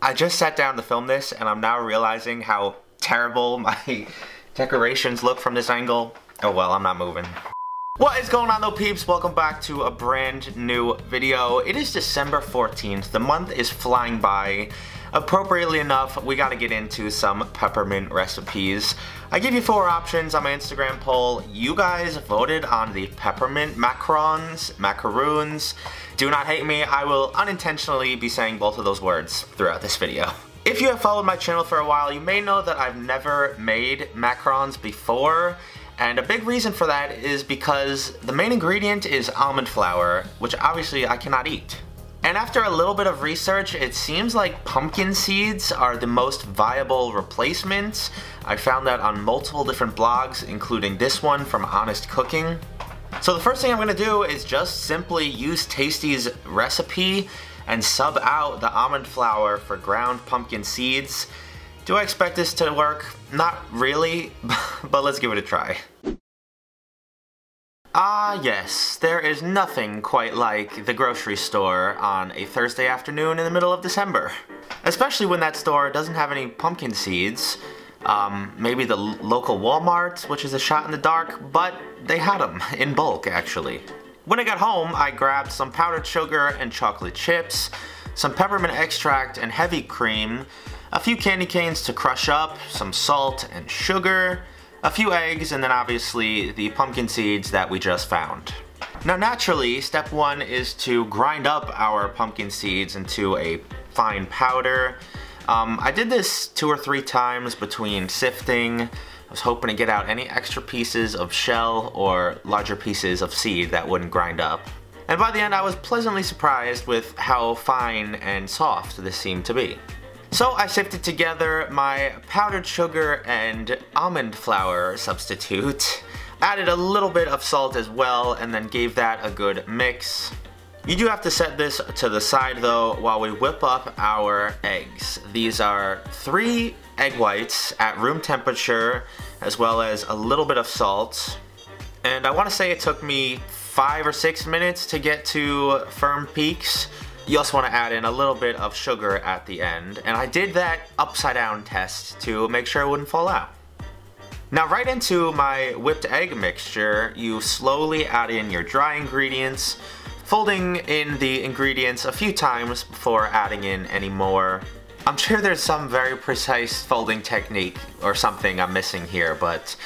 I just sat down to film this and I'm now realizing how terrible my decorations look from this angle. Oh well, I'm not moving. What is going on though, peeps? Welcome back to a brand new video. It is December 14th. The month is flying by. Appropriately enough, we gotta get into some peppermint recipes. I give you 4 options on my Instagram poll. You guys voted on the peppermint macarons. Do not hate me, I will unintentionally be saying both of those words throughout this video. If you have followed my channel for a while, you may know that I've never made macarons before. And a big reason for that is because the main ingredient is almond flour, which obviously I cannot eat. And after a little bit of research, it seems like pumpkin seeds are the most viable replacement. I found that on multiple different blogs, including this one from Honest Cooking. So the first thing I'm gonna do is just simply use Tasty's recipe and sub out the almond flour for ground pumpkin seeds. Do I expect this to work? Not really, but let's give it a try. Ah yes, there is nothing quite like the grocery store on a Thursday afternoon in the middle of December. Especially when that store doesn't have any pumpkin seeds. Maybe the local Walmart, which is a shot in the dark, but they had them in bulk actually. When I got home, I grabbed some powdered sugar and chocolate chips, some peppermint extract and heavy cream, a few candy canes to crush up, some salt and sugar, a few eggs, and then obviously the pumpkin seeds that we just found. Now naturally, step 1 is to grind up our pumpkin seeds into a fine powder. I did this 2 or 3 times between sifting. I was hoping to get out any extra pieces of shell or larger pieces of seed that wouldn't grind up. And by the end I was pleasantly surprised with how fine and soft this seemed to be. So I sifted together my powdered sugar and almond flour substitute, added a little bit of salt as well, and then gave that a good mix. You do have to set this to the side though while we whip up our eggs. These are 3 egg whites at room temperature, as well as a little bit of salt. And I want to say it took me 5 or 6 minutes to get to firm peaks. You also want to add in a little bit of sugar at the end, and I did that upside down test to make sure it wouldn't fall out. Now right into my whipped egg mixture, you slowly add in your dry ingredients, folding in the ingredients a few times before adding in any more. I'm sure there's some very precise folding technique or something I'm missing here, but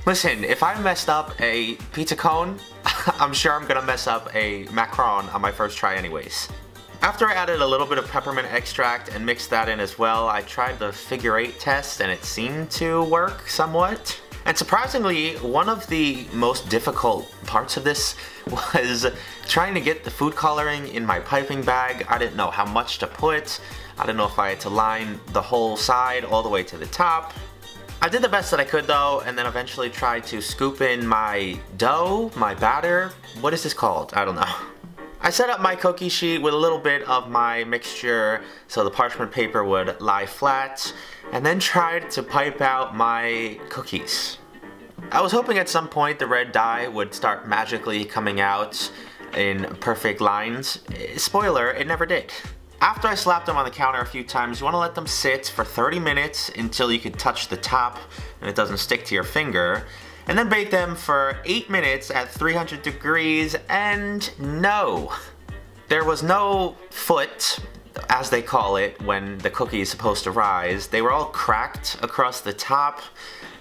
listen, if I messed up a pizza cone, I'm sure I'm gonna mess up a macaron on my first try anyways. After I added a little bit of peppermint extract and mixed that in as well, I tried the figure 8 test and it seemed to work somewhat. And surprisingly, one of the most difficult parts of this was trying to get the food coloring in my piping bag. I didn't know how much to put. I didn't know if I had to line the whole side all the way to the top. I did the best that I could though, and then eventually tried to scoop in my dough, my batter. What is this called? I don't know. I set up my cookie sheet with a little bit of my mixture so the parchment paper would lie flat, and then tried to pipe out my cookies. I was hoping at some point the red dye would start magically coming out in perfect lines. Spoiler, it never did. After I slapped them on the counter a few times, you want to let them sit for 30 minutes until you can touch the top and it doesn't stick to your finger. And then bake them for 8 minutes at 300 degrees, and no! There was no foot, as they call it, when the cookie is supposed to rise. They were all cracked across the top.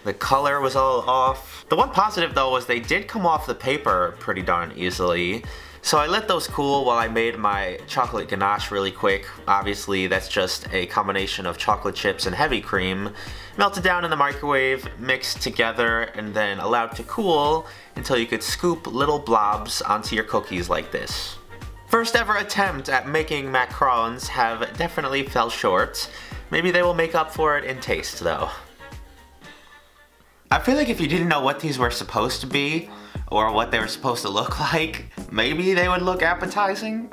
The color was all off. The one positive though was they did come off the paper pretty darn easily. So I let those cool while I made my chocolate ganache really quick. Obviously that's just a combination of chocolate chips and heavy cream. Melted down in the microwave, mixed together, and then allowed to cool until you could scoop little blobs onto your cookies like this. First ever attempt at making macarons have definitely fell short. Maybe they will make up for it in taste though. I feel like if you didn't know what these were supposed to be, or what they were supposed to look like, maybe they would look appetizing?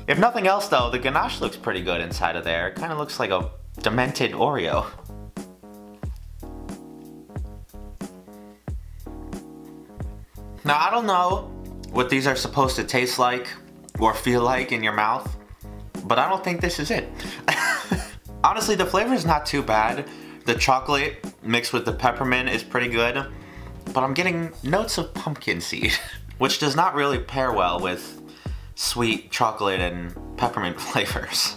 If nothing else though, the ganache looks pretty good inside of there. It kind of looks like a demented Oreo. Now I don't know what these are supposed to taste like or feel like in your mouth, but I don't think this is it. Honestly, the flavor is not too bad. The chocolate mixed with the peppermint is pretty good, but I'm getting notes of pumpkin seed, which does not really pair well with sweet chocolate and peppermint flavors.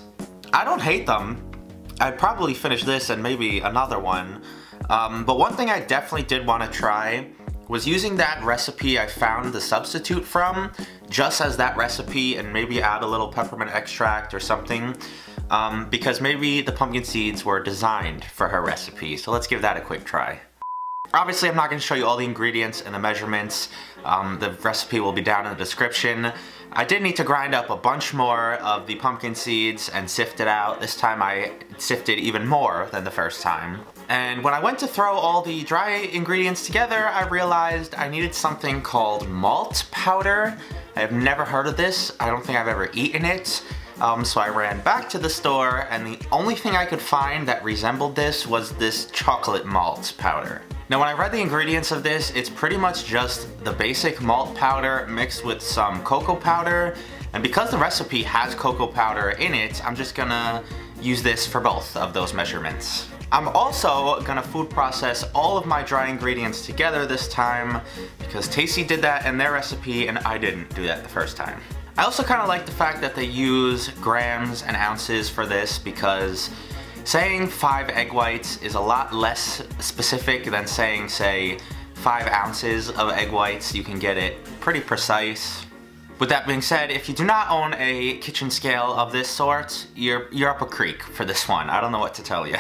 I don't hate them. I'd probably finish this and maybe another one. But one thing I definitely did want to try was using that recipe I found the substitute from, just as that recipe, and maybe add a little peppermint extract or something, because maybe the pumpkin seeds were designed for her recipe. So let's give that a quick try. Obviously, I'm not going to show you all the ingredients and the measurements. The recipe will be down in the description. I did need to grind up a bunch more of the pumpkin seeds and sift it out. This time I sifted even more than the first time. And when I went to throw all the dry ingredients together, I realized I needed something called malt powder. I have never heard of this. I don't think I've ever eaten it. So I ran back to the store, and the only thing I could find that resembled this was this chocolate malt powder. Now when I read the ingredients of this, it's pretty much just the basic malt powder mixed with some cocoa powder, and because the recipe has cocoa powder in it, I'm just gonna use this for both of those measurements. I'm also gonna food process all of my dry ingredients together this time, because Tasty did that in their recipe and I didn't do that the first time. I also kind of like the fact that they use grams and ounces for this, because saying 5 egg whites is a lot less specific than saying, say, 5 ounces of egg whites. You can get it pretty precise. With that being said, if you do not own a kitchen scale of this sort, you're up a creek for this one. I don't know what to tell you.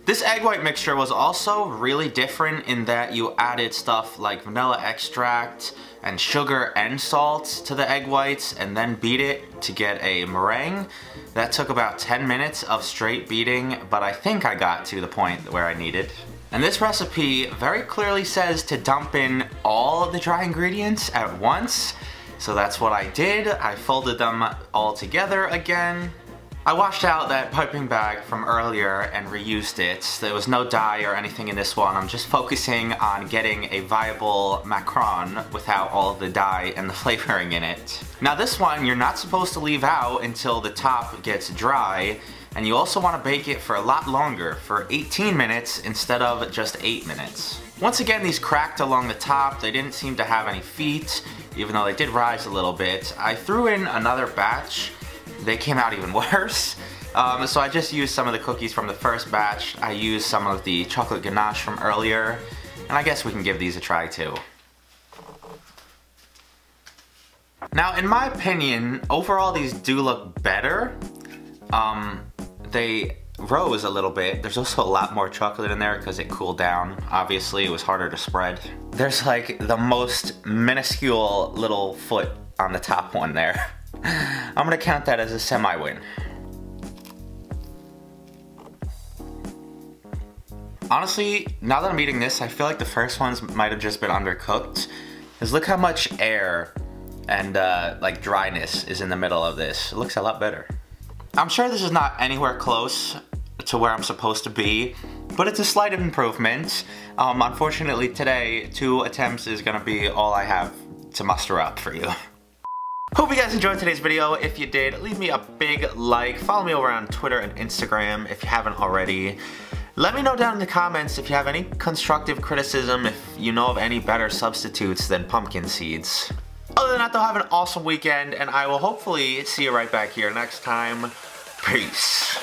This egg white mixture was also really different in that you added stuff like vanilla extract and sugar and salt to the egg whites and then beat it to get a meringue. That took about 10 minutes of straight beating, but I think I got to the point where I needed. And this recipe very clearly says to dump in all of the dry ingredients at once, so that's what I did. I folded them all together again. I washed out that piping bag from earlier and reused it. There was no dye or anything in this one. I'm just focusing on getting a viable macaron without all of the dye and the flavoring in it. Now this one you're not supposed to leave out until the top gets dry, and you also want to bake it for a lot longer, for 18 minutes instead of just 8 minutes. Once again, these cracked along the top. They didn't seem to have any feet, even though they did rise a little bit. I threw in another batch. They came out even worse. So I just used some of the cookies from the first batch. I used some of the chocolate ganache from earlier, and I guess we can give these a try too. Now, in my opinion, overall these do look better. They rose a little bit. There's also a lot more chocolate in there because it cooled down. Obviously, it was harder to spread. There's like the most minuscule little foot on the top one there. I'm gonna count that as a semi-win. Honestly, now that I'm eating this, I feel like the first ones might have just been undercooked. Because look how much air and like dryness is in the middle of this. It looks a lot better. I'm sure this is not anywhere close to where I'm supposed to be, but it's a slight improvement. Unfortunately today, 2 attempts is gonna be all I have to muster up for you. Hope you guys enjoyed today's video. If you did, leave me a big like. Follow me over on Twitter and Instagram if you haven't already. Let me know down in the comments if you have any constructive criticism, if you know of any better substitutes than pumpkin seeds. Other than that though, have an awesome weekend, and I will hopefully see you right back here next time. Peace.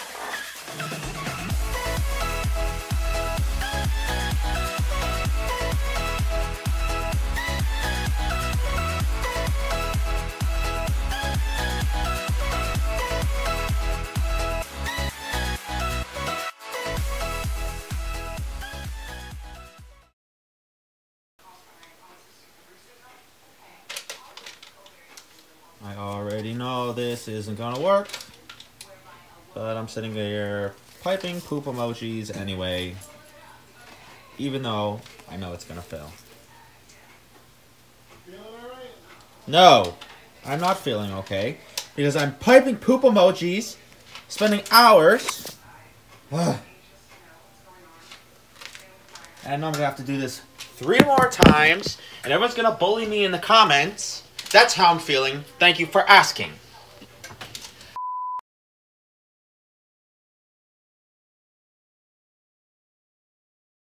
I already know this isn't gonna work, but I'm sitting there piping poop emojis anyway, even though I know it's gonna fail. Feeling alright? No, I'm not feeling okay, because I'm piping poop emojis, spending hours, and I'm gonna have to do this 3 more times, and everyone's gonna bully me in the comments. That's how I'm feeling. Thank you for asking.